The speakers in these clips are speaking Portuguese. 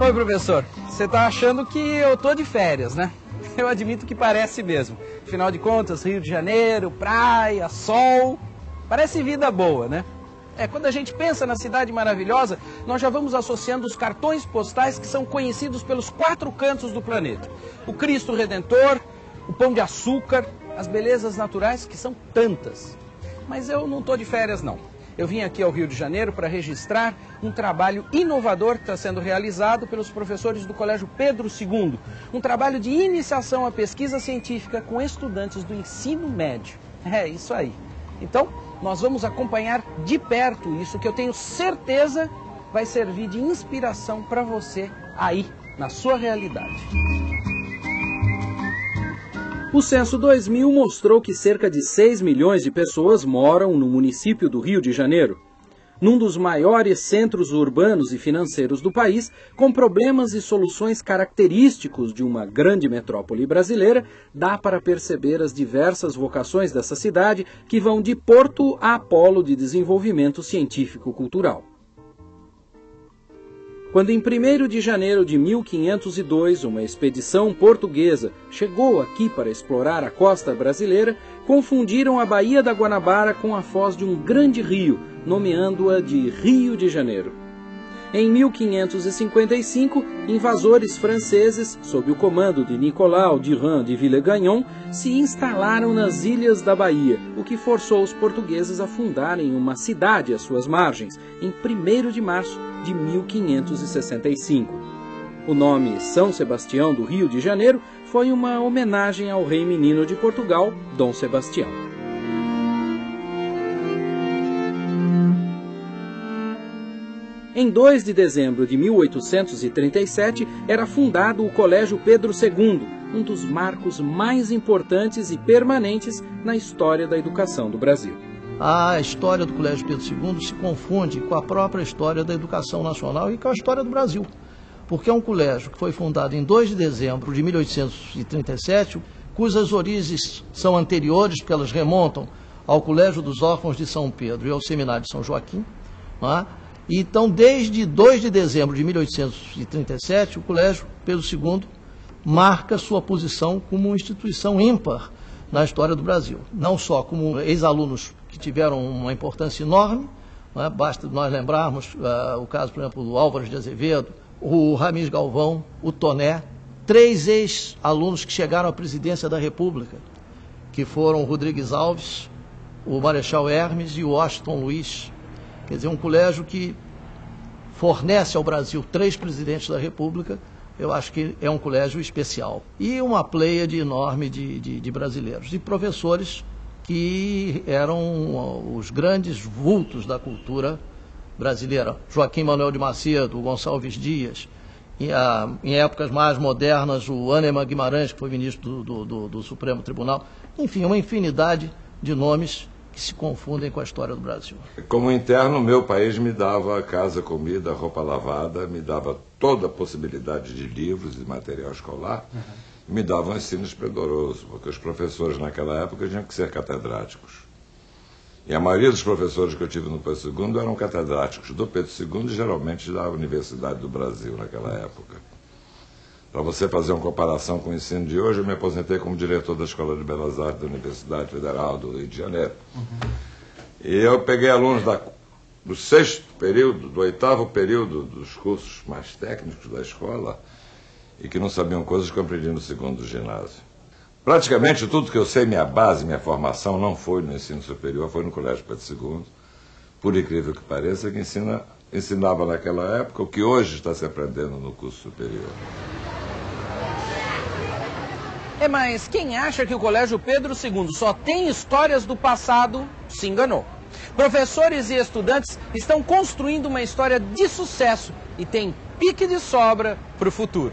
Oi, professor. Você tá achando que eu tô de férias, né? Eu admito que parece mesmo. Afinal de contas, Rio de Janeiro, praia, sol... Parece vida boa, né? Quando a gente pensa na cidade maravilhosa, nós já vamos associando os cartões postais que são conhecidos pelos 4 cantos do planeta. O Cristo Redentor, o Pão de Açúcar, as belezas naturais que são tantas. Mas eu não tô de férias, não. Eu vim aqui ao Rio de Janeiro para registrar um trabalho inovador que está sendo realizado pelos professores do Colégio Pedro II. Um trabalho de iniciação à pesquisa científica com estudantes do ensino médio. É isso aí. Então, nós vamos acompanhar de perto isso que eu tenho certeza vai servir de inspiração para você aí, na sua realidade. O Censo 2000 mostrou que cerca de 6 milhões de pessoas moram no município do Rio de Janeiro, num dos maiores centros urbanos e financeiros do país, com problemas e soluções característicos de uma grande metrópole brasileira. Dá para perceber as diversas vocações dessa cidade, que vão de porto a polo de desenvolvimento científico-cultural. Quando em 1º de janeiro de 1502 uma expedição portuguesa chegou aqui para explorar a costa brasileira, confundiram a Baía da Guanabara com a foz de um grande rio, nomeando-a de Rio de Janeiro. Em 1555, invasores franceses, sob o comando de Nicolau Durand de Villegagnon, se instalaram nas ilhas da Bahia, o que forçou os portugueses a fundarem uma cidade às suas margens, em 1º de março de 1565. O nome São Sebastião do Rio de Janeiro foi uma homenagem ao rei menino de Portugal, Dom Sebastião. Em 2 de dezembro de 1837, era fundado o Colégio Pedro II, um dos marcos mais importantes e permanentes na história da educação do Brasil. A história do Colégio Pedro II se confunde com a própria história da educação nacional e com a história do Brasil, porque é um colégio que foi fundado em 2 de dezembro de 1837, cujas origens são anteriores, porque elas remontam ao Colégio dos Órfãos de São Pedro e ao Seminário de São Joaquim, não é? Então, desde 2 de dezembro de 1837, o Colégio Pedro II marca sua posição como uma instituição ímpar na história do Brasil. Não só como ex-alunos que tiveram uma importância enorme, né? Basta nós lembrarmos o caso, por exemplo, do Álvares de Azevedo, o Ramis Galvão, o Toné, 3 ex-alunos que chegaram à presidência da República, que foram o Rodrigues Alves, o Marechal Hermes e o Washington Luiz. Quer dizer, um colégio que fornece ao Brasil 3 presidentes da República, eu acho que é um colégio especial. E uma pleiade enorme de brasileiros, de professores que eram os grandes vultos da cultura brasileira. Joaquim Manuel de Macedo, Gonçalves Dias, em épocas mais modernas, o Hahnemann Guimarães, que foi ministro do Supremo Tribunal. Enfim, uma infinidade de nomes que se confundem com a história do Brasil. Como interno, meu país me dava casa, comida, roupa lavada, me dava toda a possibilidade de livros e material escolar, e me dava um ensino esplendoroso, porque os professores naquela época tinham que ser catedráticos. E a maioria dos professores que eu tive no Pedro II eram catedráticos do Pedro II e geralmente da Universidade do Brasil naquela época. Para você fazer uma comparação com o ensino de hoje, eu me aposentei como diretor da Escola de Belas Artes da Universidade Federal do Rio de Janeiro. E eu peguei alunos do 6º período, do 8º período dos cursos mais técnicos da escola e que não sabiam coisas que eu aprendi no 2º do ginásio. Praticamente tudo que eu sei, minha base, minha formação, não foi no ensino superior, foi no Colégio Pedro II, por incrível que pareça, que ensinava naquela época o que hoje está se aprendendo no curso superior. Mas quem acha que o Colégio Pedro II só tem histórias do passado, se enganou. Professores e estudantes estão construindo uma história de sucesso e tem pique de sobra para o futuro.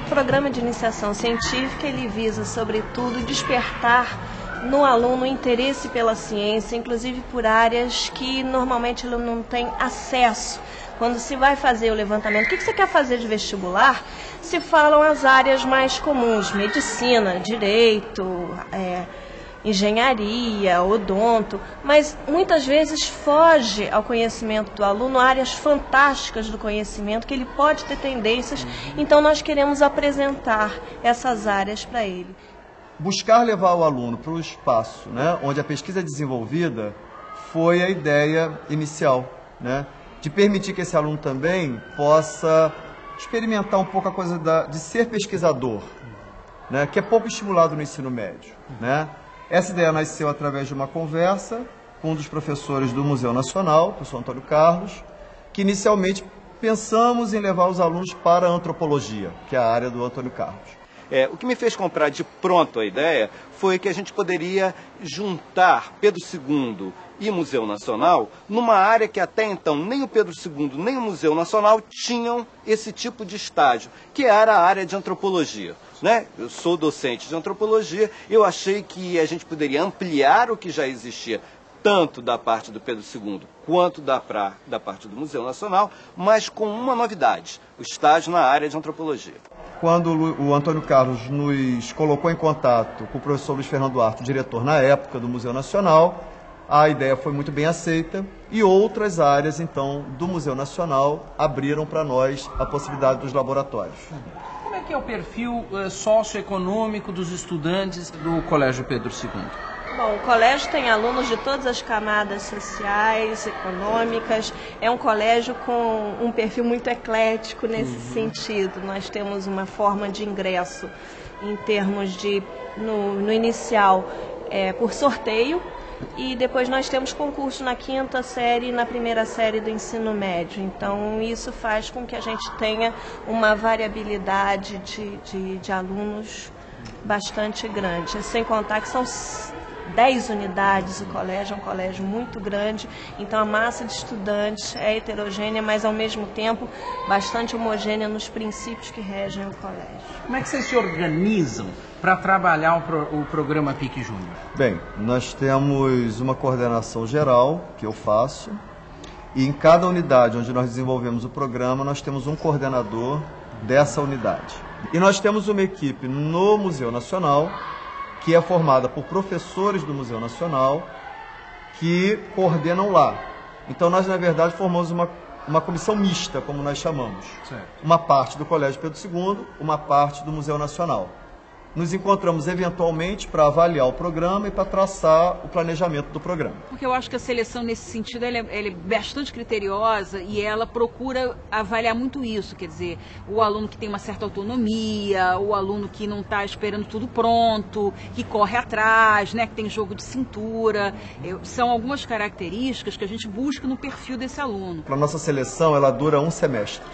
O programa de iniciação científica, ele visa, sobretudo, despertar no aluno interesse pela ciência, inclusive por áreas que normalmente ele não tem acesso. Quando se vai fazer o levantamento, o que você quer fazer de vestibular, se falam as áreas mais comuns, medicina, direito, engenharia, odonto, mas muitas vezes foge ao conhecimento do aluno áreas fantásticas do conhecimento, que ele pode ter tendências, então nós queremos apresentar essas áreas para ele. Buscar levar o aluno para o espaço, né, onde a pesquisa é desenvolvida, foi a ideia inicial, né, de permitir que esse aluno também possa experimentar um pouco a coisa de ser pesquisador, né, que é pouco estimulado no ensino médio, né. Essa ideia nasceu através de uma conversa com um dos professores do Museu Nacional, o professor Antônio Carlos, que inicialmente pensamos em levar os alunos para a antropologia, que é a área do Antônio Carlos. O que me fez comprar de pronto a ideia foi que a gente poderia juntar Pedro II e Museu Nacional numa área que até então nem o Pedro II nem o Museu Nacional tinham esse tipo de estágio, que era a área de antropologia, né? Eu sou docente de antropologia, eu achei que a gente poderia ampliar o que já existia, tanto da parte do Pedro II quanto da parte do Museu Nacional, mas com uma novidade, o estágio na área de antropologia. Quando o Antônio Carlos nos colocou em contato com o professor Luiz Fernando Duarte, diretor na época do Museu Nacional, a ideia foi muito bem aceita e outras áreas, então, do Museu Nacional abriram para nós a possibilidade dos laboratórios. Como é que é o perfil socioeconômico dos estudantes do Colégio Pedro II? Bom, o colégio tem alunos de todas as camadas sociais, econômicas. É um colégio com um perfil muito eclético nesse sentido. Nós temos uma forma de ingresso em termos de, no inicial, por sorteio, e depois nós temos concurso na 5ª série e na 1ª série do ensino médio. Então, isso faz com que a gente tenha uma variabilidade de alunos bastante grande. Sem contar que são 10 unidades, o colégio é um colégio muito grande, então a massa de estudantes é heterogênea, mas ao mesmo tempo bastante homogênea nos princípios que regem o colégio. Como é que vocês se organizam para trabalhar o programa PIC Júnior? Bem, nós temos uma coordenação geral, que eu faço, e em cada unidade onde nós desenvolvemos o programa, nós temos um coordenador dessa unidade. E nós temos uma equipe no Museu Nacional, que é formada por professores do Museu Nacional que coordenam lá. Então nós, na verdade, formamos uma comissão mista, como nós chamamos. Certo. Uma parte do Colégio Pedro II, uma parte do Museu Nacional. Nos encontramos eventualmente para avaliar o programa e para traçar o planejamento do programa. Porque eu acho que a seleção, nesse sentido, ela é bastante criteriosa e ela procura avaliar muito isso. Quer dizer, o aluno que tem uma certa autonomia, o aluno que não está esperando tudo pronto, que corre atrás, né, que tem jogo de cintura. São algumas características que a gente busca no perfil desse aluno. A nossa seleção, ela dura um semestre.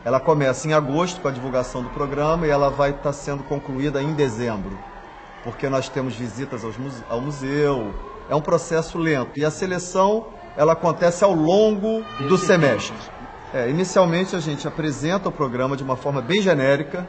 Ela começa em agosto com a divulgação do programa e ela vai estar sendo concluída em dezembro, porque nós temos visitas ao museu, é um processo lento. E a seleção, ela acontece ao longo do semestre. Inicialmente a gente apresenta o programa de uma forma bem genérica.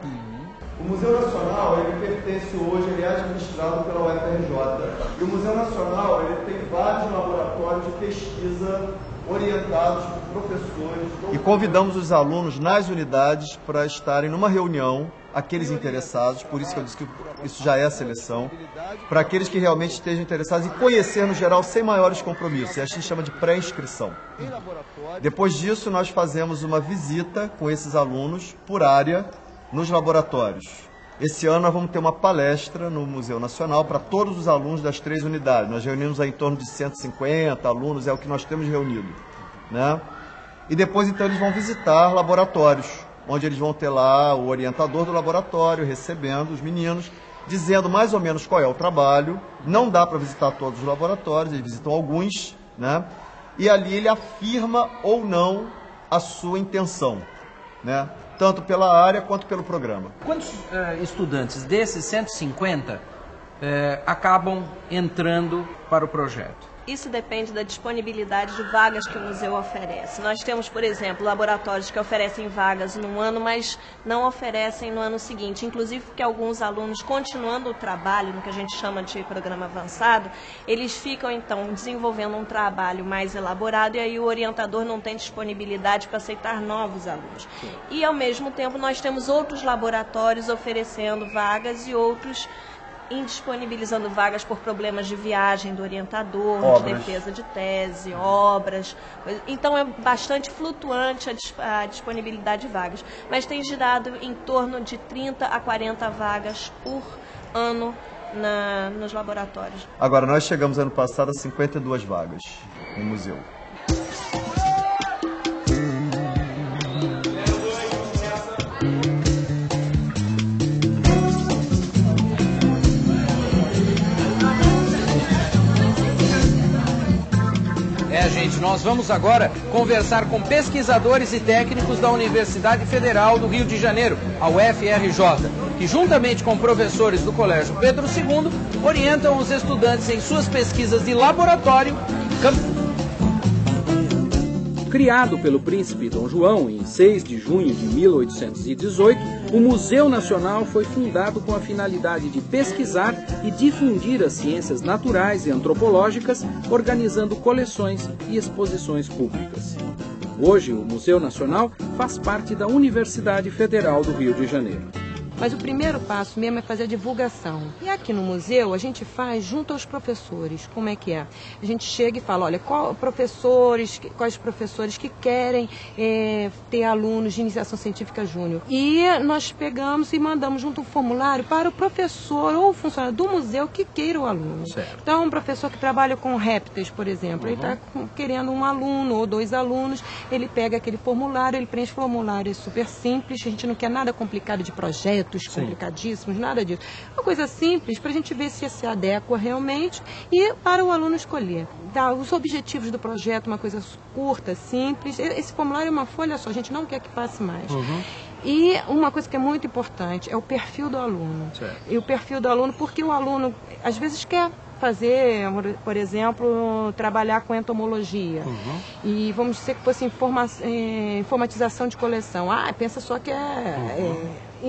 O Museu Nacional, ele pertence hoje, ele é administrado pela UFRJ. E o Museu Nacional, ele tem vários laboratórios de pesquisa orientados por professores. E convidamos os alunos nas unidades para estarem numa reunião, aqueles interessados, por isso que eu disse que isso já é a seleção, para aqueles que realmente estejam interessados em conhecer no geral sem maiores compromissos, e a gente chama de pré-inscrição. Depois disso, nós fazemos uma visita com esses alunos por área nos laboratórios. Esse ano nós vamos ter uma palestra no Museu Nacional para todos os alunos das 3 unidades. Nós reunimos aí em torno de 150 alunos, é o que nós temos reunido, né? E depois, então, eles vão visitar laboratórios, onde eles vão ter lá o orientador do laboratório recebendo os meninos, dizendo mais ou menos qual é o trabalho. Não dá para visitar todos os laboratórios, eles visitam alguns, né? E ali ele afirma ou não a sua intenção, né? Tanto pela área quanto pelo programa. Quantos estudantes desses 150 acabam entrando para o projeto? Isso depende da disponibilidade de vagas que o museu oferece. Nós temos, por exemplo, laboratórios que oferecem vagas num ano, mas não oferecem no ano seguinte. Inclusive porque alguns alunos, continuando o trabalho, no que a gente chama de programa avançado, eles ficam, então, desenvolvendo um trabalho mais elaborado e aí o orientador não tem disponibilidade para aceitar novos alunos. E, ao mesmo tempo, nós temos outros laboratórios oferecendo vagas e outros indisponibilizando vagas por problemas de viagem do orientador, Obras. de defesa de tese, obras. Então é bastante flutuante a disponibilidade de vagas. Mas tem girado em torno de 30 a 40 vagas por ano nos laboratórios. Agora, nós chegamos ano passado a 52 vagas no museu. Gente, nós vamos agora conversar com pesquisadores e técnicos da Universidade Federal do Rio de Janeiro, a UFRJ, que juntamente com professores do Colégio Pedro II, orientam os estudantes em suas pesquisas de laboratório. Criado pelo príncipe Dom João em 6 de junho de 1818, o Museu Nacional foi fundado com a finalidade de pesquisar e difundir as ciências naturais e antropológicas, organizando coleções e exposições públicas. Hoje, o Museu Nacional faz parte da Universidade Federal do Rio de Janeiro. Mas o primeiro passo mesmo é fazer a divulgação. E aqui no museu a gente faz junto aos professores. Como é que é? A gente chega e fala, olha, quais professores que querem ter alunos de iniciação científica júnior. E nós pegamos e mandamos junto um formulário para o professor ou o funcionário do museu que queira o aluno. Certo. Então, um professor que trabalha com répteis, por exemplo, ele está querendo um aluno ou 2 alunos, ele pega aquele formulário, ele preenche o formulário, é super simples, a gente não quer nada complicado de projeto, complicadíssimos, nada disso. Uma coisa simples para a gente ver se se adequa realmente e para o aluno escolher. Os objetivos do projeto, uma coisa curta, simples. Esse formulário é uma folha só, a gente não quer que passe mais. E uma coisa que é muito importante é o perfil do aluno. Certo. E o perfil do aluno, porque o aluno às vezes quer fazer, por exemplo, trabalhar com entomologia. E vamos dizer que fosse informatização de coleção. Pensa só que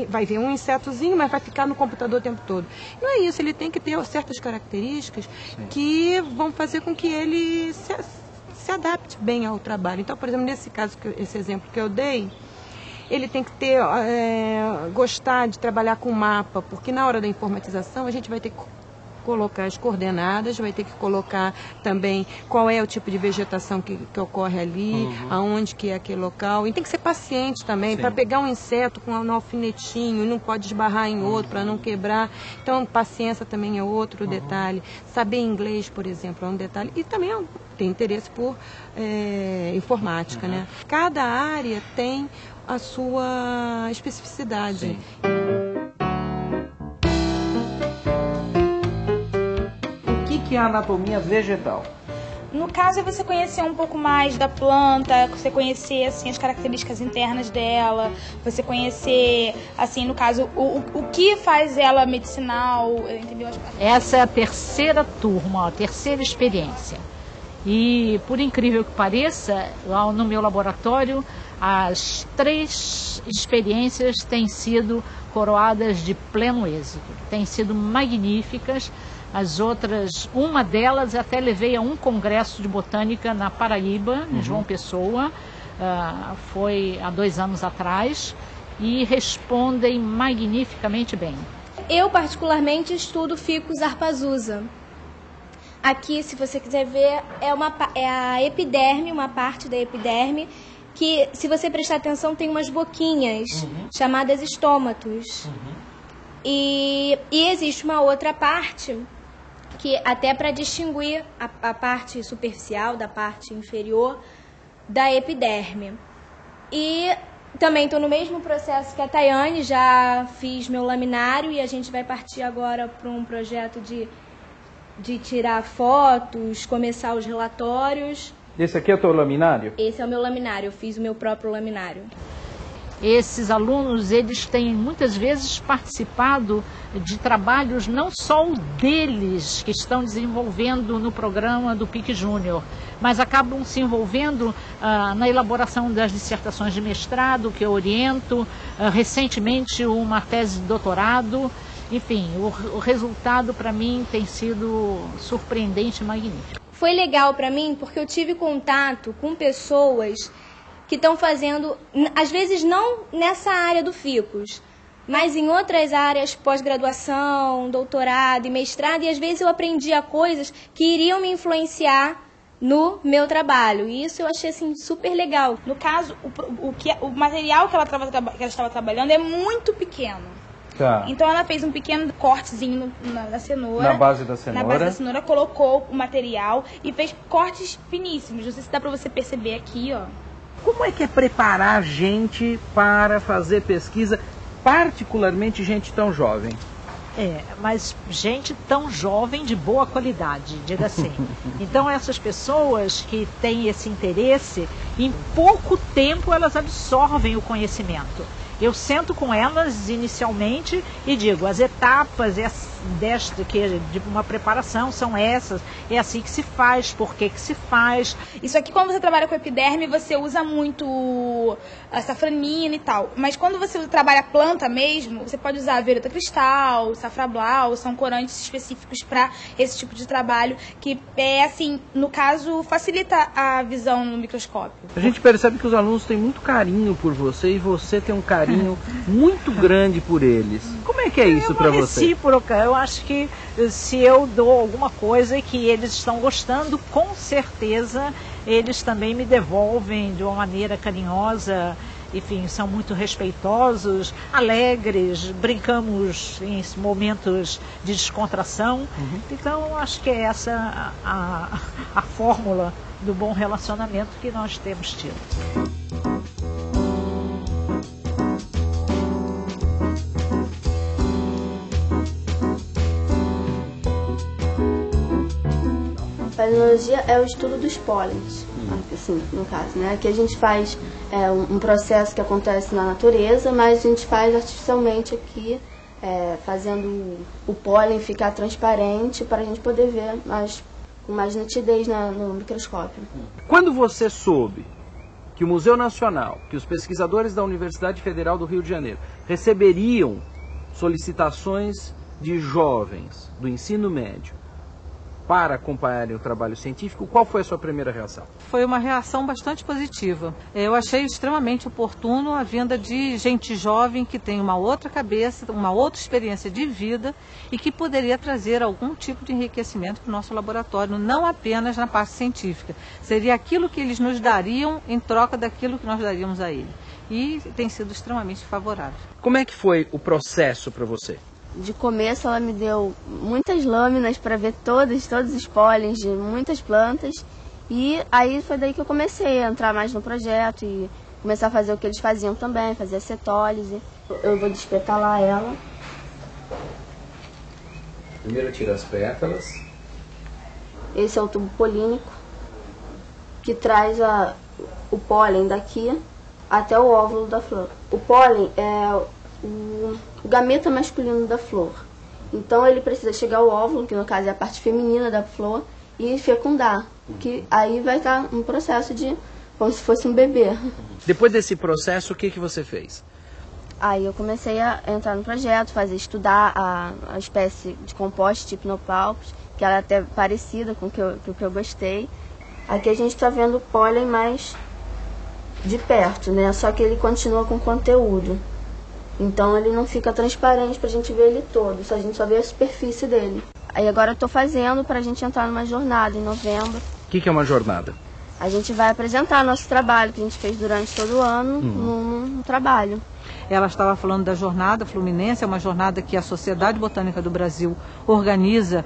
vai ver um insetozinho, mas vai ficar no computador o tempo todo. Não é isso, ele tem que ter certas características que vão fazer com que ele se adapte bem ao trabalho. Então, por exemplo, nesse caso, esse exemplo que eu dei, ele tem que gostar de trabalhar com mapa, porque na hora da informatização a gente vai ter que colocar as coordenadas, vai ter que colocar também qual é o tipo de vegetação que ocorre ali, aonde que é aquele local. E tem que ser paciente também, para pegar um inseto com um alfinetinho, não pode esbarrar em outro para não quebrar. Então, paciência também é outro detalhe. Saber inglês, por exemplo, é um detalhe. E também tem interesse por informática, né? Cada área tem a sua especificidade. Que é a anatomia vegetal? No caso é você conhecer um pouco mais da planta, você conhecer assim as características internas dela, você conhecer assim no caso o que faz ela medicinal, entendeu? Essa é a terceira turma, a terceira experiência. E por incrível que pareça, lá no meu laboratório, as 3 experiências têm sido coroadas de pleno êxito, têm sido magníficas. As outras, uma delas até levei a um congresso de botânica na Paraíba, em João Pessoa, foi há 2 anos atrás, e respondem magnificamente bem. Eu particularmente estudo Ficus arpazusa. Aqui, se você quiser ver, é a epiderme, uma parte da epiderme, que se você prestar atenção tem umas boquinhas, chamadas estômatos. E existe uma outra parte que até para distinguir a parte superficial da parte inferior da epiderme. E também estou no mesmo processo que a Tayane, já fiz meu laminário e a gente vai partir agora para um projeto de tirar fotos, começar os relatórios. Esse aqui é o teu laminário? Esse é o meu laminário, eu fiz o meu próprio laminário. Esses alunos, eles têm muitas vezes participado de trabalhos não só deles que estão desenvolvendo no programa do PIC Júnior, mas acabam se envolvendo na elaboração das dissertações de mestrado que eu oriento, recentemente uma tese de doutorado. Enfim, o resultado para mim tem sido surpreendente e magnífico. Foi legal para mim porque eu tive contato com pessoas que estão fazendo, às vezes não nessa área do Ficus, Mas em outras áreas, pós-graduação, doutorado e mestrado, e às vezes eu aprendia coisas que iriam me influenciar no meu trabalho. E isso eu achei assim super legal. No caso, o material que ela estava trabalhando é muito pequeno. Tá. Então ela fez um pequeno cortezinho na cenoura. Na base da cenoura. Na base da cenoura, colocou o material e fez cortes finíssimos. Não sei se dá pra você perceber aqui, ó. Como é que é preparar gente para fazer pesquisa, particularmente gente tão jovem? Mas gente tão jovem de boa qualidade, diga assim. Então essas pessoas que têm esse interesse, em pouco tempo elas absorvem o conhecimento. Eu sento com elas inicialmente e digo, as etapas de uma preparação são essas, é assim que se faz, por que se faz. Isso aqui, quando você trabalha com epiderme, você usa muito a safranina e tal. Mas quando você trabalha a planta mesmo, você pode usar violeta cristal, safrablau, são corantes específicos para esse tipo de trabalho, que é assim, no caso, facilita a visão no microscópio. A gente percebe que os alunos têm muito carinho por você e você tem um carinho muito grande por eles. Como é que é isso para você? Recíproca. Eu acho que se eu dou alguma coisa e que eles estão gostando, com certeza eles também me devolvem de uma maneira carinhosa. Enfim, são muito respeitosos, alegres, brincamos em momentos de descontração. Então, acho que é essa a fórmula do bom relacionamento que nós temos tido. A paleontologia é o estudo dos pólens, assim, no caso, né? Que a gente faz um processo que acontece na natureza, mas a gente faz artificialmente aqui, fazendo o pólen ficar transparente para a gente poder ver com mais nitidez no microscópio. Quando você soube que o Museu Nacional, que os pesquisadores da Universidade Federal do Rio de Janeiro receberiam solicitações de jovens do ensino médio para acompanharem o trabalho científico, qual foi a sua primeira reação? Foi uma reação bastante positiva. Eu achei extremamente oportuno a vinda de gente jovem que tem uma outra cabeça, uma outra experiência de vida e que poderia trazer algum tipo de enriquecimento para o nosso laboratório, não apenas na parte científica. Seria aquilo que eles nos dariam em troca daquilo que nós daríamos a ele. E tem sido extremamente favorável. Como é que foi o processo para você? De começo ela me deu muitas lâminas para ver todos os pólens de muitas plantas, e aí foi daí que eu comecei a entrar mais no projeto e começar a fazer o que eles faziam também, fazer a cetólise. Eu vou despetalar ela. Primeiro tira as pétalas. Esse é o tubo polínico que traz o pólen daqui até o óvulo da flor. O pólen é o gameta masculino da flor. Então ele precisa chegar ao óvulo, que no caso é a parte feminina da flor, e fecundar. Que aí vai estar um processo de como se fosse um bebê. Depois desse processo, o que você fez? Aí eu comecei a entrar no projeto, estudar a espécie de composto Hypnopalpus, que ela é até parecida com o que eu gostei. Aqui a gente está vendo o pólen mais de perto, né? Só que ele continua com conteúdo. Então ele não fica transparente pra gente ver ele todo, a gente só vê a superfície dele. Aí agora eu tô fazendo pra gente entrar numa jornada em novembro. O que é uma jornada? A gente vai apresentar nosso trabalho que a gente fez durante todo o ano num trabalho. Ela estava falando da Jornada Fluminense, é uma jornada que a Sociedade Botânica do Brasil organiza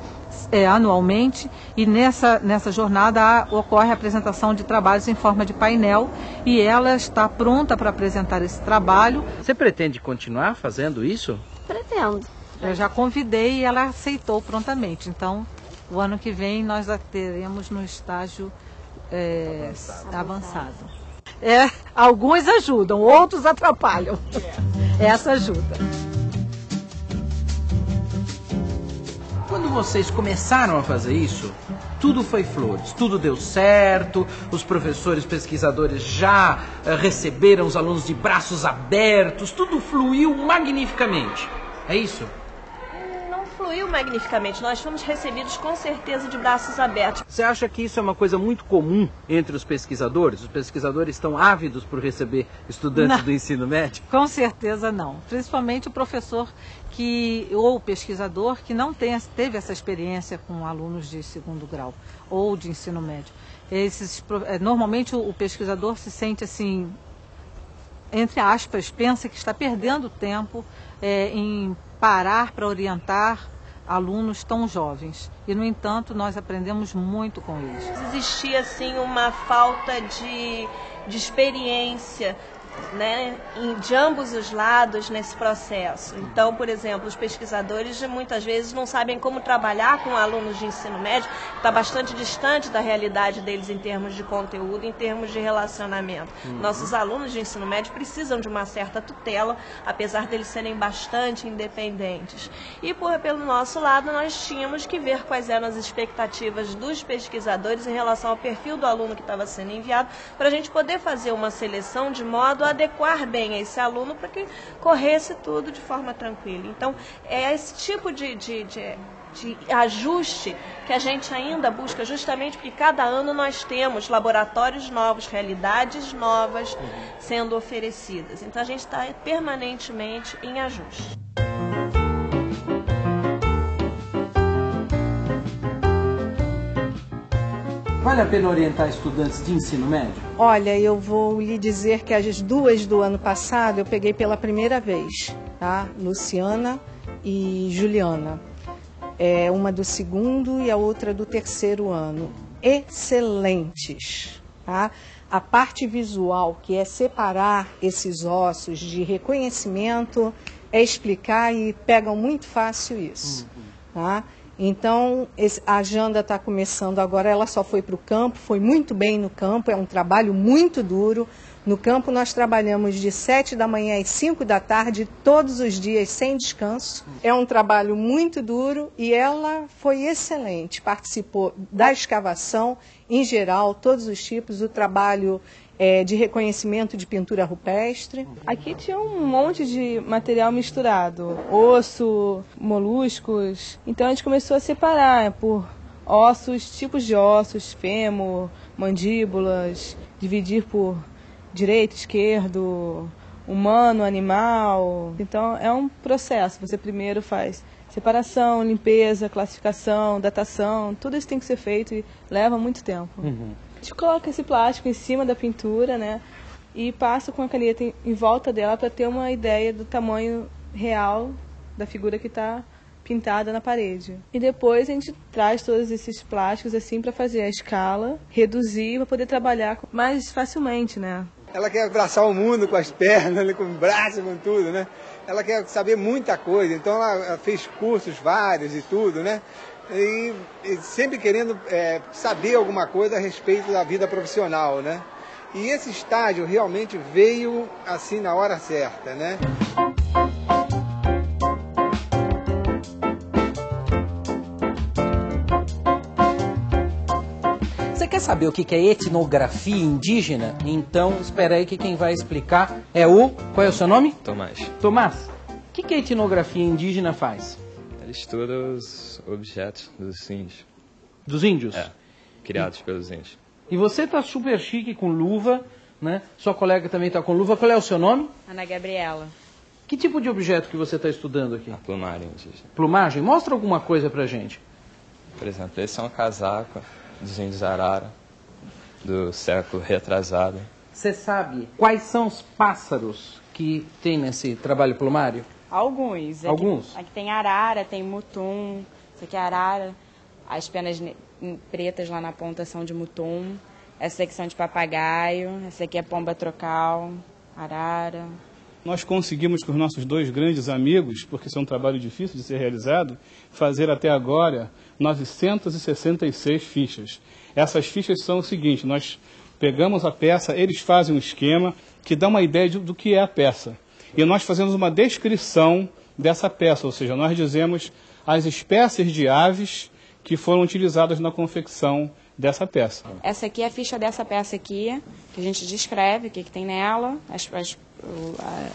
anualmente, e nessa jornada ocorre a apresentação de trabalhos em forma de painel, e ela está pronta para apresentar esse trabalho. Você pretende continuar fazendo isso? Pretendo. Eu já convidei e ela aceitou prontamente, então o ano que vem nós a teremos no estágio avançado. Alguns ajudam, outros atrapalham. Essa ajuda. Quando vocês começaram a fazer isso, tudo foi flores, tudo deu certo, os professores pesquisadores já receberam os alunos de braços abertos, tudo fluiu magnificamente. É isso? Não fluiu magnificamente. Nós fomos recebidos com certeza de braços abertos. Você acha que isso é uma coisa muito comum entre os pesquisadores? Os pesquisadores estão ávidos por receber estudantes do ensino médio? Com certeza não. Principalmente o professor ou o pesquisador que não teve essa experiência com alunos de segundo grau ou de ensino médio. Normalmente o pesquisador se sente assim, entre aspas, pensa que está perdendo tempo em parar para orientar alunos tão jovens. E, no entanto, nós aprendemos muito com eles. Existia, assim, uma falta de experiência, né, de ambos os lados nesse processo. Então, por exemplo, os pesquisadores muitas vezes não sabem como trabalhar com alunos de ensino médio, que está bastante distante da realidade deles em termos de conteúdo, em termos de relacionamento. Nossos alunos de ensino médio precisam de uma certa tutela, apesar deles serem bastante independentes. E pelo nosso lado, nós tínhamos que ver quais eram as expectativas dos pesquisadores em relação ao perfil do aluno que estava sendo enviado, para a gente poder fazer uma seleção de modo a adequar bem a esse aluno para que corresse tudo de forma tranquila. Então, é esse tipo de ajuste que a gente ainda busca, justamente porque cada ano nós temos laboratórios novos, realidades novas sendo oferecidas. Então, a gente está permanentemente em ajuste. Vale a pena orientar estudantes de ensino médio? Olha, eu vou lhe dizer que as duas do ano passado eu peguei pela primeira vez, tá? Luciana e Juliana. Uma do segundo e a outra do terceiro ano. Excelentes, tá? A parte visual, que é separar esses ossos de reconhecimento, é explicar e pegam muito fácil isso, tá? Então, a Janda está começando agora, ela só foi para o campo, foi muito bem no campo, é um trabalho muito duro. No campo nós trabalhamos de 7 da manhã às 5 da tarde, todos os dias, sem descanso. É um trabalho muito duro e ela foi excelente, participou da escavação em geral, todos os tipos, o trabalho de reconhecimento de pintura rupestre. Aqui tinha um monte de material misturado, osso, moluscos. Então a gente começou a separar por ossos, tipos de ossos, fêmur, mandíbulas, dividir por direito, esquerdo, humano, animal. Então é um processo, você primeiro faz separação, limpeza, classificação, datação, tudo isso tem que ser feito e leva muito tempo. A gente coloca esse plástico em cima da pintura, né, e passa com a caneta em volta dela para ter uma ideia do tamanho real da figura que está pintada na parede. E depois a gente traz todos esses plásticos assim para fazer a escala, reduzir para poder trabalhar mais facilmente, né. Ela quer abraçar o mundo com as pernas, com o braço, com tudo, né. Ela quer saber muita coisa, então ela fez cursos vários e tudo, né. E sempre querendo saber alguma coisa a respeito da vida profissional, né? E esse estágio realmente veio assim na hora certa, né? Você quer saber o que é etnografia indígena? Então, espera aí que quem vai explicar é o... Qual é o seu nome? Tomás. Tomás, o que a etnografia indígena faz? Ele estuda os objetos dos índios. Dos índios? Criados pelos índios. E você está super chique com luva, né? Sua colega também está com luva. Qual é o seu nome? Ana Gabriela. Que tipo de objeto que você está estudando aqui? A plumagem indígena. Plumagem? Mostra alguma coisa pra gente. Por exemplo, esse é um casaco dos índios Arara, do século retrasado. Você sabe quais são os pássaros que tem nesse trabalho plumário? Alguns. Alguns? Aqui tem arara, tem mutum, isso aqui é arara, as penas pretas lá na ponta são de mutum, essa aqui são de papagaio, essa aqui é pomba trocal, arara. Nós conseguimos com os nossos dois grandes amigos, porque isso é um trabalho difícil de ser realizado, fazer até agora 966 fichas. Essas fichas são o seguinte, nós pegamos a peça, eles fazem um esquema que dá uma ideia do que é a peça. E nós fazemos uma descrição dessa peça, ou seja, nós dizemos as espécies de aves que foram utilizadas na confecção dessa peça. Essa aqui é a ficha dessa peça aqui, que a gente descreve o que tem nela,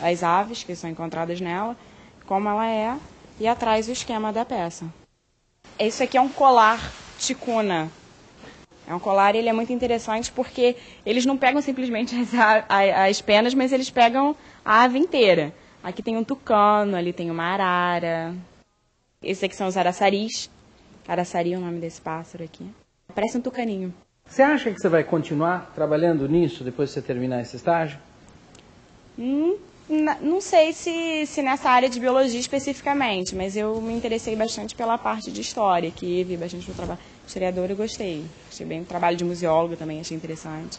as aves que são encontradas nela, como ela é. e atrás o esquema da peça. Isso aqui é um colar ticuna. É um colar e ele é muito interessante porque eles não pegam simplesmente as penas, mas eles pegam a ave inteira. Aqui tem um tucano, ali tem uma arara. Esses aqui são os araçaris. Araçari é o nome desse pássaro aqui. Parece um tucaninho. Você acha que você vai continuar trabalhando nisso depois que você terminar esse estágio? Não sei se nessa área de biologia especificamente, mas eu me interessei bastante pela parte de história, que vi bastante do trabalho historiador e gostei. Achei bem o trabalho de museóloga também, achei interessante.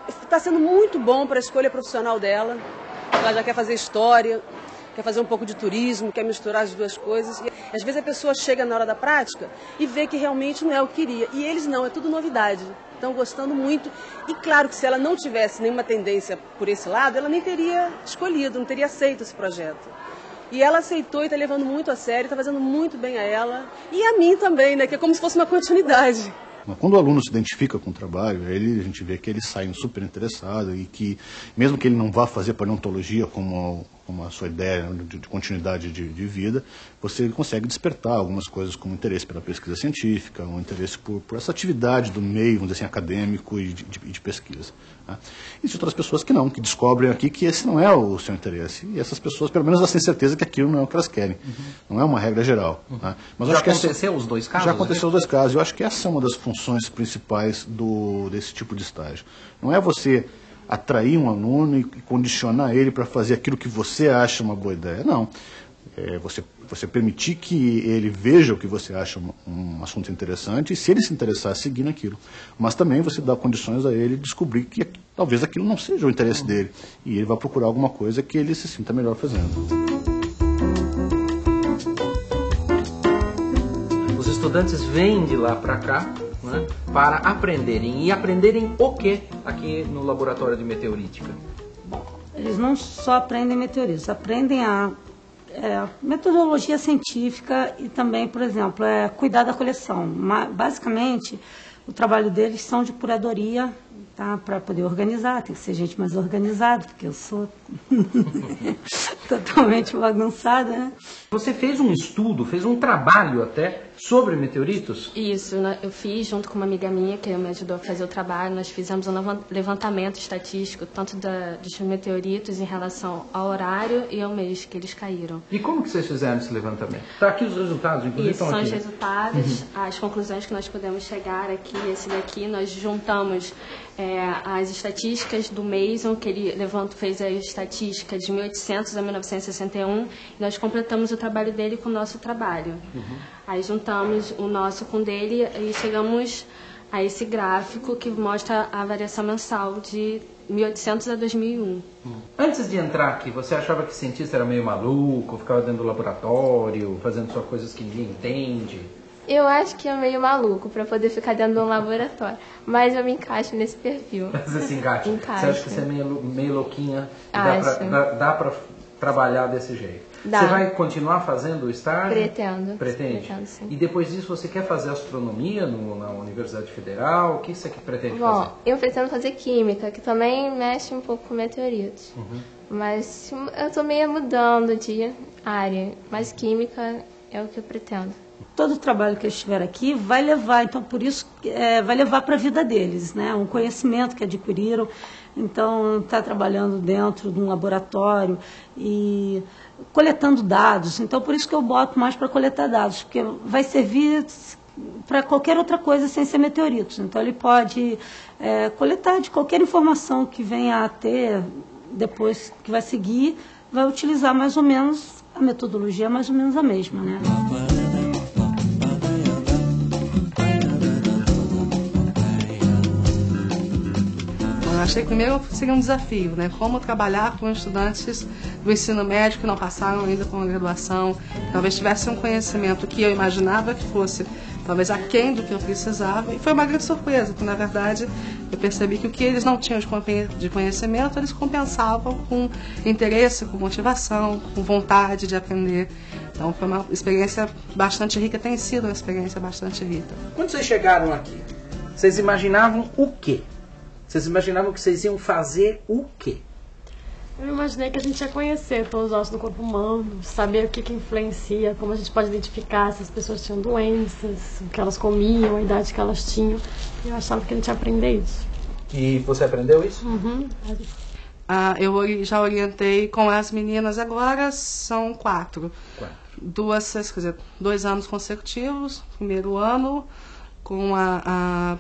Está sendo muito bom para a escolha profissional dela. Ela já quer fazer história, quer fazer um pouco de turismo, quer misturar as duas coisas. E, às vezes a pessoa chega na hora da prática e vê que realmente não é o que queria. E eles não, é tudo novidade. Estão gostando muito. E claro que se ela não tivesse nenhuma tendência por esse lado, ela nem teria escolhido, não teria aceito esse projeto. E ela aceitou e está levando muito a sério, está fazendo muito bem a ela. E a mim também, né? Que é como se fosse uma continuidade. Quando o aluno se identifica com o trabalho, a gente vê que ele sai super interessado e que, mesmo que ele não vá fazer paleontologia como a sua ideia de continuidade de vida, você consegue despertar algumas coisas como interesse pela pesquisa científica, um interesse por essa atividade do meio, vamos dizer assim, acadêmico e de pesquisa. Tá? Existem outras pessoas que não, que descobrem aqui que esse não é o seu interesse. E essas pessoas, pelo menos, elas têm certeza que aquilo não é o que elas querem. Não é uma regra geral. Tá? Mas já aconteceu os dois casos? Já aconteceu os dois casos. Eu acho que essa é uma das funções principais desse tipo de estágio. Não é você atrair um aluno e condicionar ele para fazer aquilo que você acha uma boa ideia. Não. É você permitir que ele veja o que você acha um assunto interessante e, se ele se interessar, seguir naquilo. Mas também você dá condições a ele descobrir que talvez aquilo não seja o interesse dele. E ele vai procurar alguma coisa que ele se sinta melhor fazendo. Os estudantes vêm de lá para cá, né, para aprenderem. E aprenderem o que aqui no laboratório de meteorítica? Eles não só aprendem meteoritos, aprendem a metodologia científica e também, por exemplo, cuidar da coleção. Basicamente, o trabalho deles são de curadoria, tá? Para poder organizar, tem que ser gente mais organizada, porque eu sou totalmente bagunçada, né? Você fez um estudo, fez um trabalho até sobre meteoritos? Isso, eu fiz junto com uma amiga minha que me ajudou a fazer o trabalho. Nós fizemos um levantamento estatístico tanto dos meteoritos em relação ao horário e ao mês que eles caíram. E como que vocês fizeram esse levantamento? Está aqui os resultados, inclusive. Isso, são os resultados, as conclusões que nós podemos chegar aqui. Esse daqui nós juntamos as estatísticas do Mason, que ele fez a estatística de 1800 a 1961, e nós completamos o trabalho dele com o nosso trabalho. Aí juntamos o nosso com o dele e chegamos a esse gráfico que mostra a variação mensal de 1800 a 2001. Antes de entrar aqui, você achava que cientista era meio maluco, ficava dentro do laboratório, fazendo só coisas que ninguém entende? Eu acho que é meio maluco para poder ficar dentro de um laboratório, mas eu me encaixo nesse perfil. Você se encaixa? Você acha que você é meio louquinha e dá para trabalhar desse jeito? Dá. Você vai continuar fazendo o estágio? Pretendo. Pretende? Pretendo, sim. E depois disso você quer fazer astronomia na Universidade Federal? O que você pretende fazer? Eu pretendo fazer química, que também mexe um pouco com meteoritos. Mas eu estou meio mudando de área, mas química é o que eu pretendo. Todo o trabalho que eles tiveram aqui vai levar, então por isso vai levar para a vida deles, né? Um conhecimento que adquiriram. Então está trabalhando dentro de um laboratório e coletando dados. Então por isso que eu boto mais para coletar dados, porque vai servir para qualquer outra coisa sem ser meteoritos. Então ele pode coletar de qualquer informação que venha a ter depois que vai seguir, vai utilizar mais ou menos a metodologia, mais ou menos a mesma, né? Achei que primeiro seria um desafio, né? Como trabalhar com estudantes do ensino médio que não passaram ainda por uma graduação, talvez tivessem um conhecimento que eu imaginava que fosse talvez aquém do que eu precisava. E foi uma grande surpresa, porque na verdade eu percebi que o que eles não tinham de conhecimento, eles compensavam com interesse, com motivação, com vontade de aprender. Então foi uma experiência bastante rica, tem sido uma experiência bastante rica. Quando vocês chegaram aqui, vocês imaginavam o quê? Vocês imaginavam que vocês iam fazer o quê? Eu imaginei que a gente ia conhecer todos os ossos do corpo humano, saber o que influencia, como a gente pode identificar se as pessoas tinham doenças, o que elas comiam, a idade que elas tinham. Eu achava que a gente ia aprender isso. E você aprendeu isso? Uhum. Eu já orientei com as meninas, agora são 4. 2 anos consecutivos. Primeiro ano com a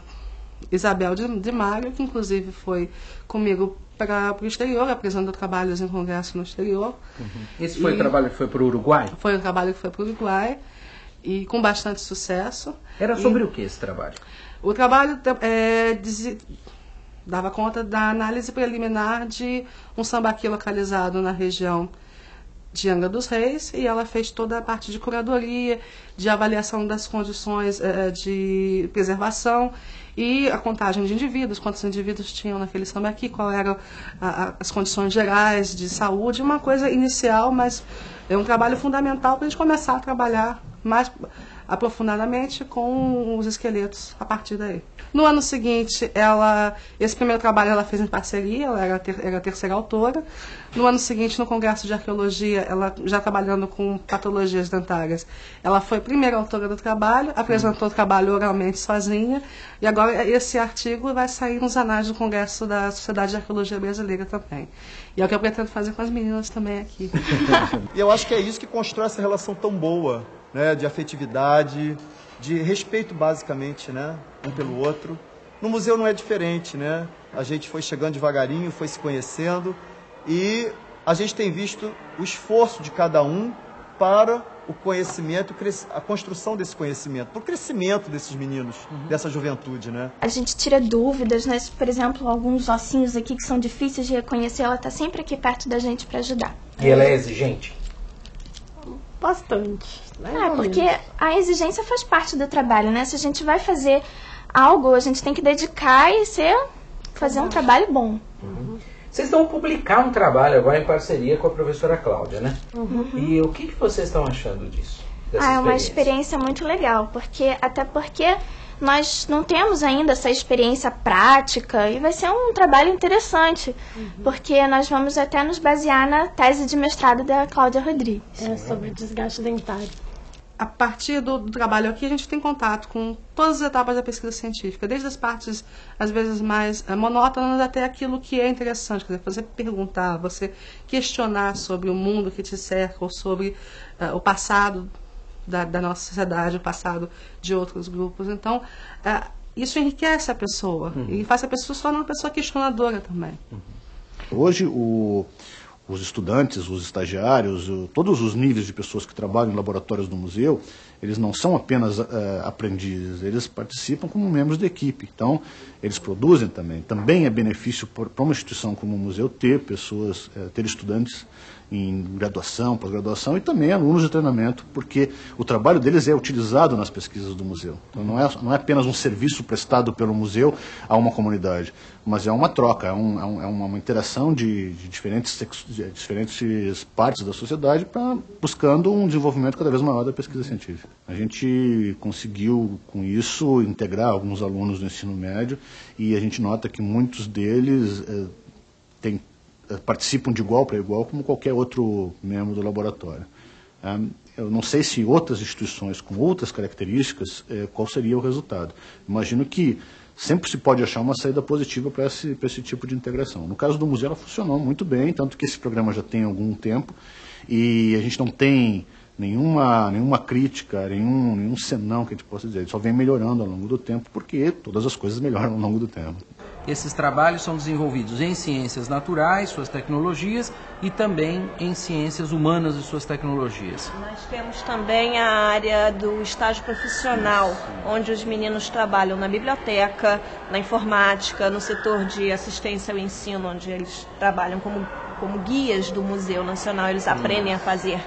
Isabel de Mário, que inclusive foi comigo para o exterior, apresentando trabalhos em congresso no exterior. Esse foi o trabalho que foi para o Uruguai? Foi um trabalho que foi para o Uruguai e com bastante sucesso. Era sobre o que esse trabalho? O trabalho dava conta da análise preliminar de um sambaqui localizado na região de Angra dos Reis, e ela fez toda a parte de curadoria, de avaliação das condições de preservação e a contagem de indivíduos, quantos indivíduos tinham naquele sambaqui, quais eram as condições gerais de saúde, uma coisa inicial, mas é um trabalho fundamental para a gente começar a trabalhar mais aprofundadamente com os esqueletos a partir daí. No ano seguinte, esse primeiro trabalho ela fez em parceria, ela era a terceira autora. No ano seguinte, no Congresso de Arqueologia, ela já trabalhando com patologias dentárias, ela foi a primeira autora do trabalho, apresentou o trabalho oralmente sozinha, e agora esse artigo vai sair nos anais do Congresso da Sociedade de Arqueologia Brasileira também. E é o que eu pretendo fazer com as meninas também aqui. E eu acho que é isso que constrói essa relação tão boa, né, de afetividade, de respeito basicamente, né, um pelo outro. No museu não é diferente, né? A gente foi chegando devagarinho, foi se conhecendo e a gente tem visto o esforço de cada um para o conhecimento, a construção desse conhecimento, para o crescimento desses meninos, dessa juventude, né? A gente tira dúvidas, né? Por exemplo, alguns ossinhos aqui que são difíceis de reconhecer, ela está sempre aqui perto da gente para ajudar. E ela é exigente? Bastante. Porque a exigência faz parte do trabalho, né? Se a gente vai fazer algo, a gente tem que dedicar e fazer um trabalho bom. Vocês vão publicar um trabalho agora em parceria com a professora Cláudia, né? E o que vocês estão achando disso? É uma experiência muito legal, até porque nós não temos ainda essa experiência prática e vai ser um trabalho interessante, porque nós vamos até nos basear na tese de mestrado da Cláudia Rodrigues. É sobre desgaste dentário. A partir do trabalho aqui, a gente tem contato com todas as etapas da pesquisa científica, desde as partes, às vezes, mais monótonas até aquilo que é interessante. Quer dizer, você perguntar, você questionar sobre o mundo que te cerca ou sobre o passado da nossa sociedade, o passado de outros grupos. Então, isso enriquece a pessoa e faz a pessoa se tornar uma pessoa questionadora também. Hoje, os estudantes, os estagiários, todos os níveis de pessoas que trabalham em laboratórios do museu, eles não são apenas aprendizes, eles participam como membros da equipe. Então, eles produzem também. Também é benefício para uma instituição como o museu ter pessoas, ter estudantes em graduação, pós-graduação e também alunos de treinamento, porque o trabalho deles é utilizado nas pesquisas do museu. Então não é apenas um serviço prestado pelo museu a uma comunidade, mas é uma troca, é uma interação de diferentes partes da sociedade buscando um desenvolvimento cada vez maior da pesquisa científica. A gente conseguiu, com isso, integrar alguns alunos do ensino médio e a gente nota que muitos deles participam de igual para igual como qualquer outro membro do laboratório. Eu não sei se outras instituições com outras características, qual seria o resultado. Imagino que sempre se pode achar uma saída positiva para esse tipo de integração. No caso do museu, ela funcionou muito bem, tanto que esse programa já tem algum tempo e a gente não tem nenhuma crítica, nenhum senão que a gente possa dizer. Ele só vem melhorando ao longo do tempo, porque todas as coisas melhoram ao longo do tempo. Esses trabalhos são desenvolvidos em ciências naturais, suas tecnologias, e também em ciências humanas e suas tecnologias. Nós temos também a área do estágio profissional, onde os meninos trabalham na biblioteca, na informática, no setor de assistência ao ensino, onde eles trabalham como guias do Museu Nacional, eles aprendem a fazer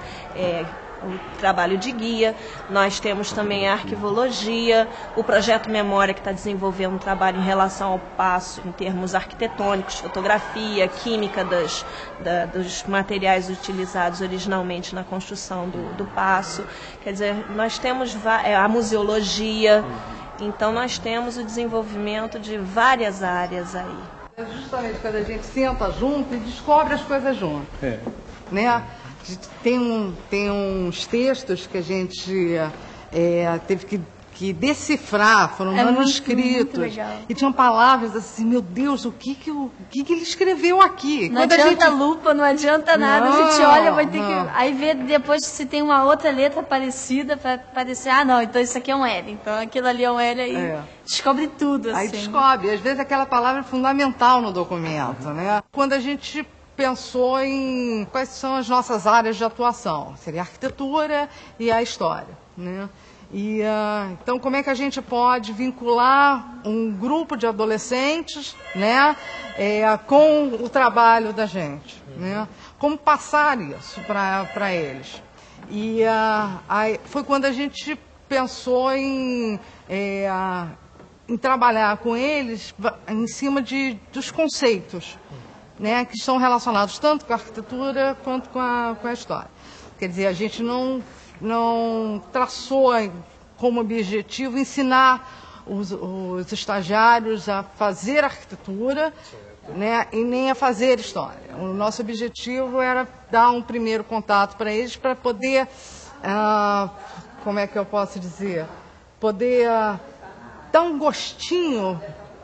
o trabalho de guia. Nós temos também a arquivologia, o projeto Memória, que está desenvolvendo um trabalho em relação ao paço, em termos arquitetônicos, fotografia, química dos materiais utilizados originalmente na construção do paço. Quer dizer, nós temos a museologia, então nós temos o desenvolvimento de várias áreas aí. É justamente quando a gente senta junto e descobre as coisas junto. Né? Tem uns textos que a gente teve que decifrar, foram manuscritos. Muito e tinham palavras assim, meu Deus, o que ele escreveu aqui? Não adianta lupa, não adianta nada. A gente olha, vai ter que... Aí vê depois se tem uma outra letra parecida para parecer, não, então isso aqui é um L. Então aquilo ali é um L, aí descobre tudo, assim. Aí descobre. Às vezes aquela palavra é fundamental no documento, né? Quando a gente pensou em quais são as nossas áreas de atuação, seria a arquitetura e a história, né? E, então, como é que a gente pode vincular um grupo de adolescentes, né, com o trabalho da gente, né? Como passar isso para eles? E aí foi quando a gente pensou em trabalhar com eles em cima dos conceitos, né, que estão relacionados tanto com a arquitetura quanto com a história. Quer dizer, a gente não traçou como objetivo ensinar os estagiários a fazer arquitetura, né, e nem a fazer história. O nosso objetivo era dar um primeiro contato para eles, para poder, como é que eu posso dizer, poder dar um gostinho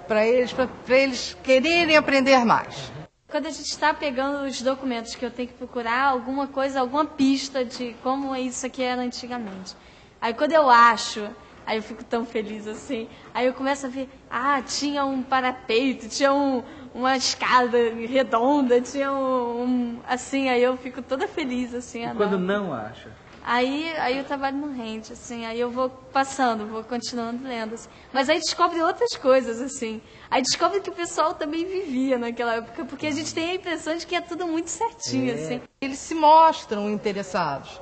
para eles quererem aprender mais. Quando a gente está pegando os documentos que eu tenho que procurar alguma coisa, alguma pista de como isso aqui era antigamente. Aí quando eu acho, aí eu fico tão feliz assim. Aí eu começo a ver, tinha um parapeito, tinha uma escada redonda, tinha assim, aí eu fico toda feliz assim. E quando não acha? Aí o trabalho não rende, assim, aí eu vou passando, vou continuando lendo, assim. Mas aí descobre outras coisas, assim. Aí descobre que o pessoal também vivia naquela época, porque a gente tem a impressão de que é tudo muito certinho, assim. Eles se mostram interessados,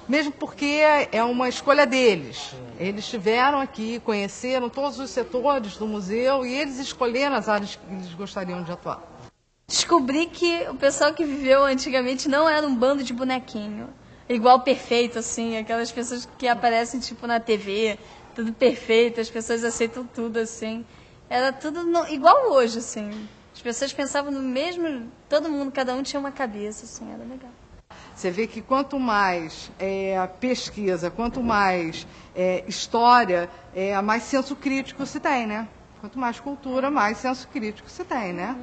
mesmo porque é uma escolha deles. Eles estiveram aqui, conheceram todos os setores do museu e eles escolheram as áreas que eles gostariam de atuar. Descobri que o pessoal que viveu antigamente não era um bando de bonequinho. Igual perfeito, assim, aquelas pessoas que aparecem, tipo, na TV, tudo perfeito, as pessoas aceitam tudo, assim. Era tudo igual hoje, assim. As pessoas pensavam no mesmo, todo mundo, cada um tinha uma cabeça, assim, era legal. Você vê que quanto mais pesquisa, quanto mais história, mais senso crítico se tem, né? Quanto mais cultura, mais senso crítico se tem, né?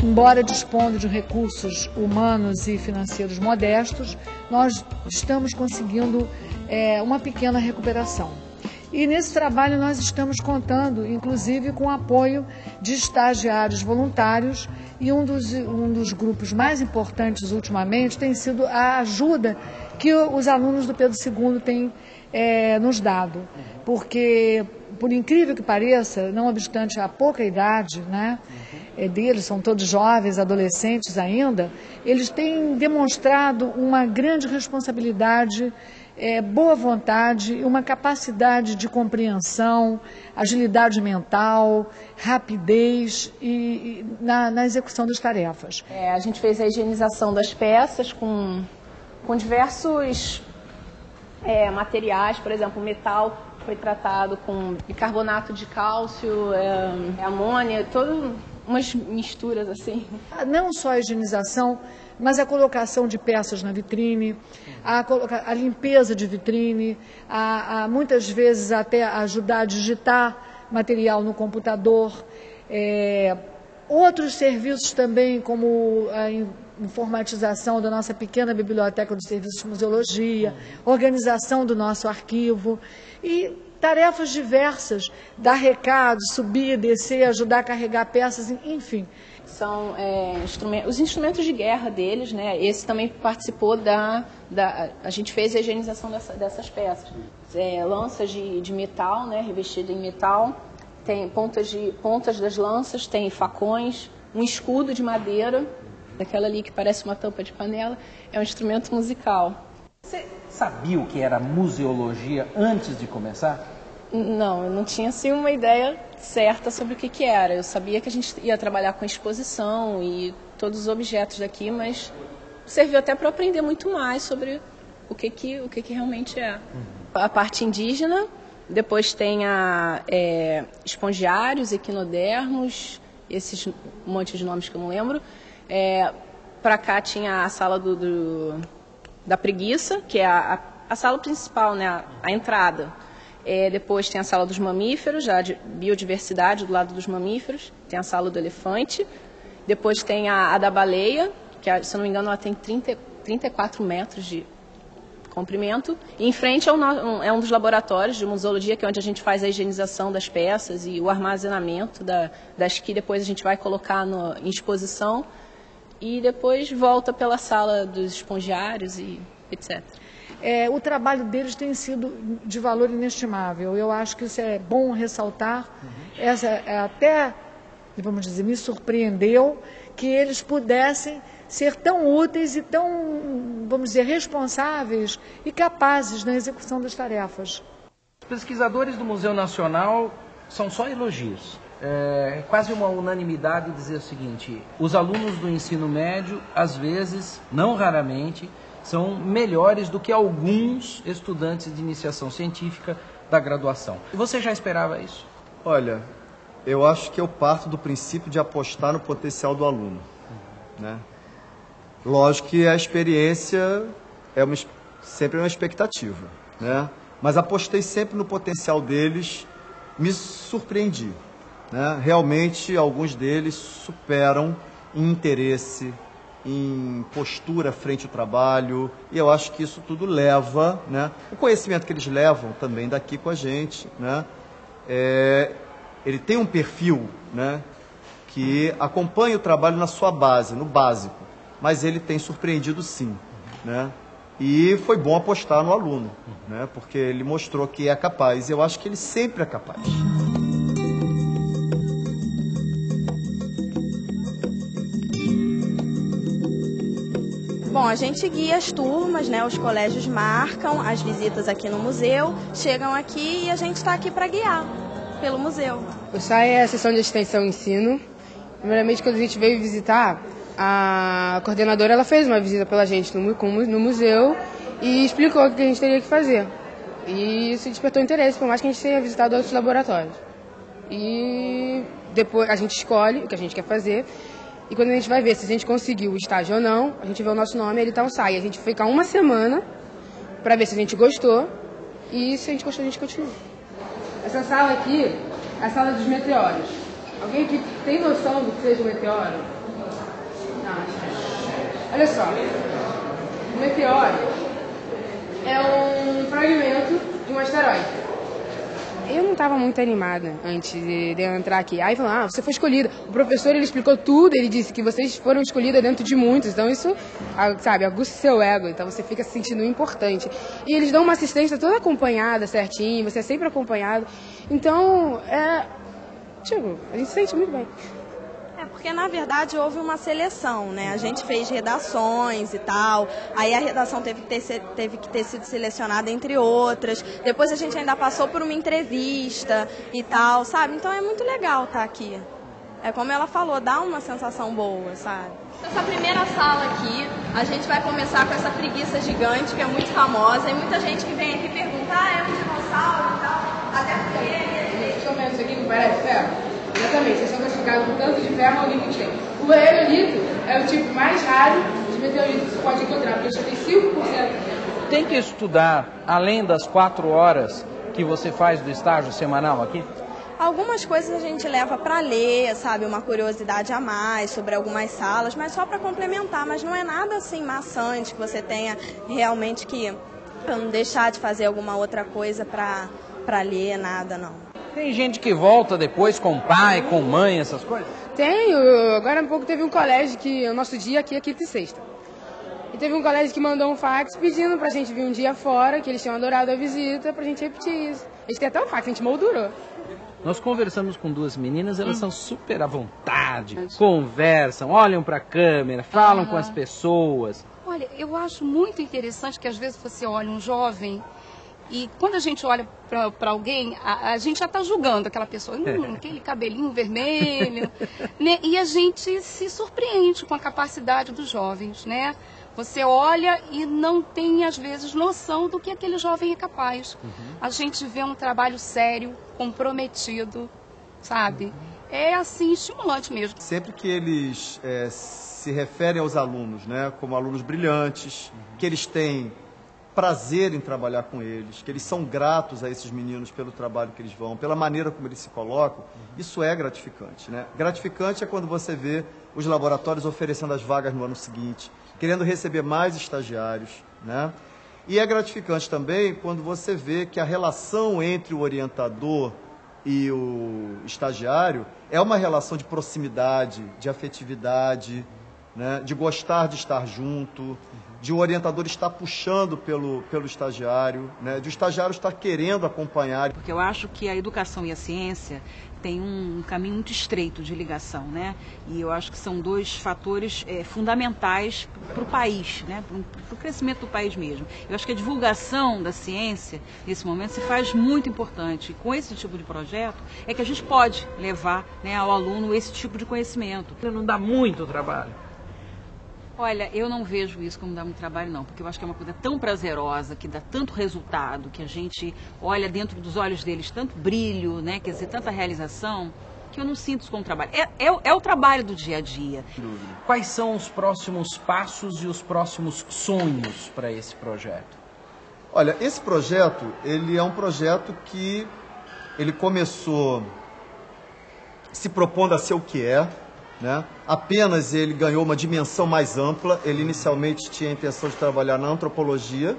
Embora dispondo de recursos humanos e financeiros modestos, nós estamos conseguindo uma pequena recuperação. E nesse trabalho nós estamos contando, inclusive, com o apoio de estagiários voluntários e um dos grupos mais importantes ultimamente tem sido a ajuda que os alunos do Pedro II têm nos dado. Porque, por incrível que pareça, não obstante a pouca idade, né, deles, são todos jovens, adolescentes ainda, eles têm demonstrado uma grande responsabilidade, boa vontade e uma capacidade de compreensão, agilidade mental, rapidez na execução das tarefas. A gente fez a higienização das peças com diversos materiais, por exemplo, o metal foi tratado com bicarbonato de cálcio, amônia, todas umas misturas assim. Não só a higienização, mas a colocação de peças na vitrine, a limpeza de vitrine, muitas vezes até ajudar a digitar material no computador. Outros serviços também, como a informatização da nossa pequena biblioteca de serviços de museologia, organização do nosso arquivo e tarefas diversas, dar recado, subir, descer, ajudar a carregar peças, enfim. São os instrumentos de guerra deles, né? Esse também participou a gente fez a higienização dessas peças. Lanças de metal, né? Revestidas em metal, tem pontas das lanças, tem facões, um escudo de madeira, daquela ali que parece uma tampa de panela, é um instrumento musical. Você sabia o que era museologia antes de começar? Não, eu não tinha assim uma ideia certa sobre o que era. Eu sabia que a gente ia trabalhar com exposição e todos os objetos daqui, mas serviu até para aprender muito mais sobre o que realmente é. A parte indígena, depois tem espongiários, equinodermos, esses monte de nomes que eu não lembro. Para cá tinha a sala da preguiça, que é a sala principal, né, a entrada. Depois tem a sala dos mamíferos, já de biodiversidade do lado dos mamíferos. Tem a sala do elefante. Depois tem a da baleia, que se eu não me engano ela tem 34 metros de comprimento. E em frente é um dos laboratórios de museologia, que é onde a gente faz a higienização das peças e o armazenamento das que depois a gente vai colocar em exposição. E depois volta pela sala dos espongiários e etc. O trabalho deles tem sido de valor inestimável. Eu acho que isso é bom ressaltar. Até, vamos dizer, me surpreendeu que eles pudessem ser tão úteis e tão, vamos dizer, responsáveis e capazes na execução das tarefas. Os pesquisadores do Museu Nacional são só elogios. É quase uma unanimidade dizer o seguinte: os alunos do ensino médio, às vezes, não raramente, são melhores do que alguns estudantes de iniciação científica da graduação. Você já esperava isso? Olha, eu acho que eu parto do princípio de apostar no potencial do aluno, né? Lógico que a experiência sempre uma expectativa, né? Mas apostei sempre no potencial deles, me surpreendi, né? Realmente, alguns deles superam em interesse, em postura frente ao trabalho, e eu acho que isso tudo leva, né? O conhecimento que eles levam também daqui com a gente, né? Ele tem um perfil, né, que acompanha o trabalho na sua base, no básico, mas ele tem surpreendido sim, né? E foi bom apostar no aluno, né, porque ele mostrou que é capaz, e eu acho que ele sempre é capaz. Bom, a gente guia as turmas, né? Os colégios marcam as visitas aqui no museu, chegam aqui e a gente está aqui para guiar pelo museu. O SAI é a seção de extensão e ensino. Primeiramente, quando a gente veio visitar, a coordenadora ela fez uma visita pela gente no museu e explicou o que a gente teria que fazer. E isso despertou interesse, por mais que a gente tenha visitado outros laboratórios. E depois a gente escolhe o que a gente quer fazer. E quando a gente vai ver se a gente conseguiu o estágio ou não, a gente vê o nosso nome e ele tá no SAI. A gente fica uma semana para ver se a gente gostou e se a gente gostou a gente continua. Essa sala aqui é a sala dos meteoros. Alguém aqui tem noção do que seja um meteoro? Não. Olha só, o meteoro é um fragmento de um asteroide. Eu não estava muito animada antes de eu entrar aqui. Aí falou, você foi escolhida. O professor, ele explicou tudo, ele disse que vocês foram escolhidas dentro de muitos. Então isso, sabe, aguça o seu ego. Então você fica se sentindo importante. E eles dão uma assistência toda acompanhada, certinho. Você é sempre acompanhado. Então, a gente se sente muito bem. Porque, na verdade, houve uma seleção, né? A gente fez redações e tal, aí a redação teve que ter sido selecionada entre outras, depois a gente ainda passou por uma entrevista e tal, sabe? Então é muito legal estar aqui. É como ela falou, dá uma sensação boa, sabe? Essa primeira sala aqui, a gente vai começar com essa preguiça gigante, que é muito famosa, e muita gente que vem aqui pergunta, é um dinossauro e tal, até porque... Deixa eu ver isso aqui que parece ferro. Exatamente, vocês são classificados com tanto de ferro alguém que tem. O aerolito é o tipo mais raro de meteorito que você pode encontrar, porque já tem 5%. Tem que estudar, além das 4 horas que você faz do estágio semanal aqui? Algumas coisas a gente leva para ler, sabe, uma curiosidade a mais sobre algumas salas, mas só para complementar, mas não é nada assim maçante que você tenha realmente que deixar de fazer alguma outra coisa para ler, nada não. Tem gente que volta depois com pai, com mãe, essas coisas? Tenho. Agora há pouco teve um colégio que o nosso dia aqui é quinta e sexta. E teve um colégio que mandou um fax pedindo pra gente vir um dia fora, que eles tinham adorado a visita, pra gente repetir isso. A gente tem até um fax, a gente moldurou. Nós conversamos com 2 meninas, elas são super à vontade, conversam, olham pra câmera, falam com as pessoas. Olha, eu acho muito interessante que às vezes você olha um jovem E quando a gente olha para alguém, a gente já está julgando aquela pessoa, aquele cabelinho vermelho, né? E a gente se surpreende com a capacidade dos jovens, né? Você olha e não tem, às vezes, noção do que aquele jovem é capaz. A gente vê um trabalho sério, comprometido, sabe? É, assim, estimulante mesmo. Sempre que eles se referem aos alunos, né, como alunos brilhantes, que eles têm prazer em trabalhar com eles, que eles são gratos a esses meninos pelo trabalho que eles vão, pela maneira como eles se colocam, isso é gratificante, né? Gratificante é quando você vê os laboratórios oferecendo as vagas no ano seguinte, querendo receber mais estagiários, né? E é gratificante também quando você vê que a relação entre o orientador e o estagiário é uma relação de proximidade, de afetividade, né? De gostar de estar junto, de o orientador estar puxando pelo estagiário, né? De o estagiário estar querendo acompanhar. Porque eu acho que a educação e a ciência têm um caminho muito estreito de ligação, né? E eu acho que são dois fatores fundamentais para o país, né? Para o crescimento do país mesmo. Eu acho que a divulgação da ciência, nesse momento, se faz muito importante. E com esse tipo de projeto, é que a gente pode levar, né, ao aluno esse tipo de conhecimento. Não dá muito trabalho? Olha, eu não vejo isso como dar muito trabalho, não, porque eu acho que é uma coisa tão prazerosa, que dá tanto resultado, que a gente olha dentro dos olhos deles tanto brilho, né, quer dizer, tanta realização, que eu não sinto isso como trabalho. É o trabalho do dia a dia. Quais são os próximos passos e os próximos sonhos para esse projeto? Olha, esse projeto, ele é um projeto que ele começou se propondo a ser o que é, né? Apenas ele ganhou uma dimensão mais ampla. Ele inicialmente tinha a intenção de trabalhar na antropologia,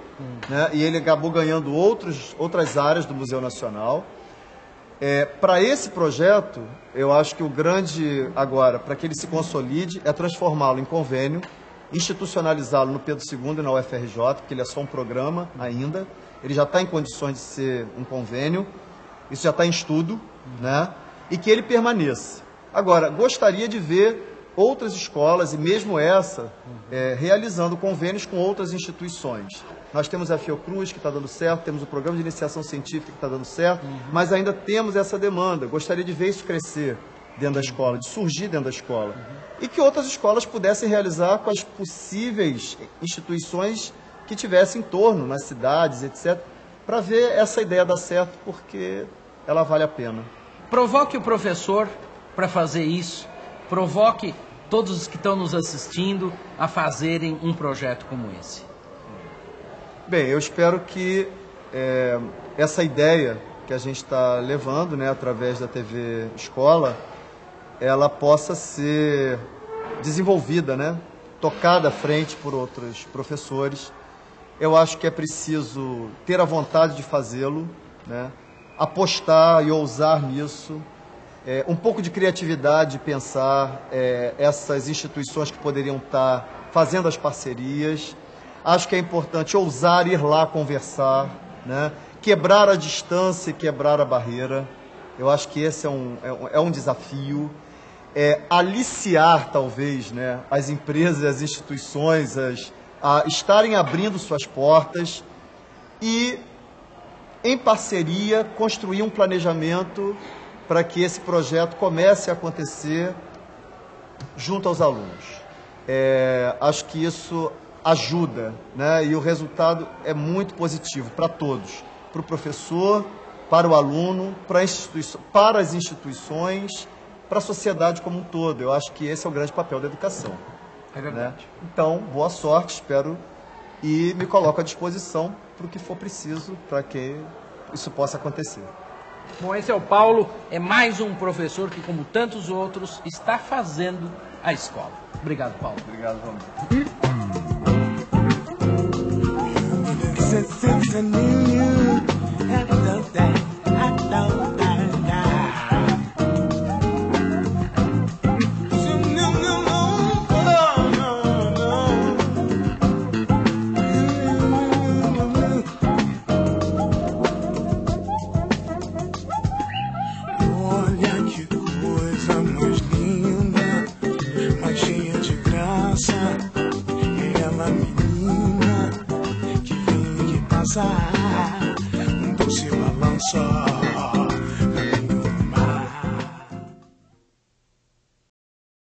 né? E ele acabou ganhando outras áreas do Museu Nacional. Para esse projeto, eu acho que o grande agora, para que ele se consolide, é transformá-lo em convênio, institucionalizá-lo no Pedro II e na UFRJ, porque ele é só um programa ainda. Ele já está em condições de ser um convênio, isso já está em estudo, né? E que ele permaneça. Agora, gostaria de ver outras escolas, e mesmo essa, realizando convênios com outras instituições. Nós temos a Fiocruz, que está dando certo, temos o Programa de Iniciação Científica, que está dando certo, mas ainda temos essa demanda. Gostaria de ver isso crescer dentro da escola, de surgir dentro da escola. E que outras escolas pudessem realizar com as possíveis instituições que tivessem em torno, nas cidades, etc., para ver essa ideia dar certo, porque ela vale a pena. Provoque o professor para fazer isso, provoque todos os que estão nos assistindo a fazerem um projeto como esse. Bem, eu espero que essa ideia que a gente está levando, né, através da TV Escola, ela possa ser desenvolvida, né, tocada à frente por outros professores. Eu acho que é preciso ter a vontade de fazê-lo, né, apostar e ousar nisso. Um pouco de criatividade, pensar essas instituições que poderiam estar fazendo as parcerias. Acho que é importante ousar ir lá conversar, né? Quebrar a distância e quebrar a barreira. Eu acho que esse é um desafio. Aliciar, talvez, né, as empresas, as instituições a estarem abrindo suas portas e, em parceria, construir um planejamento para que esse projeto comece a acontecer junto aos alunos. Acho que isso ajuda, né? E o resultado é muito positivo para todos, para o professor, para o aluno, para as instituições, para a sociedade como um todo. Eu acho que esse é o grande papel da educação. É verdade. Né? Então, boa sorte, espero, e me coloco à disposição para o que for preciso para que isso possa acontecer. Bom, esse é o Paulo, é mais um professor que, como tantos outros, está fazendo a escola. Obrigado, Paulo. Obrigado, Romero. se balança.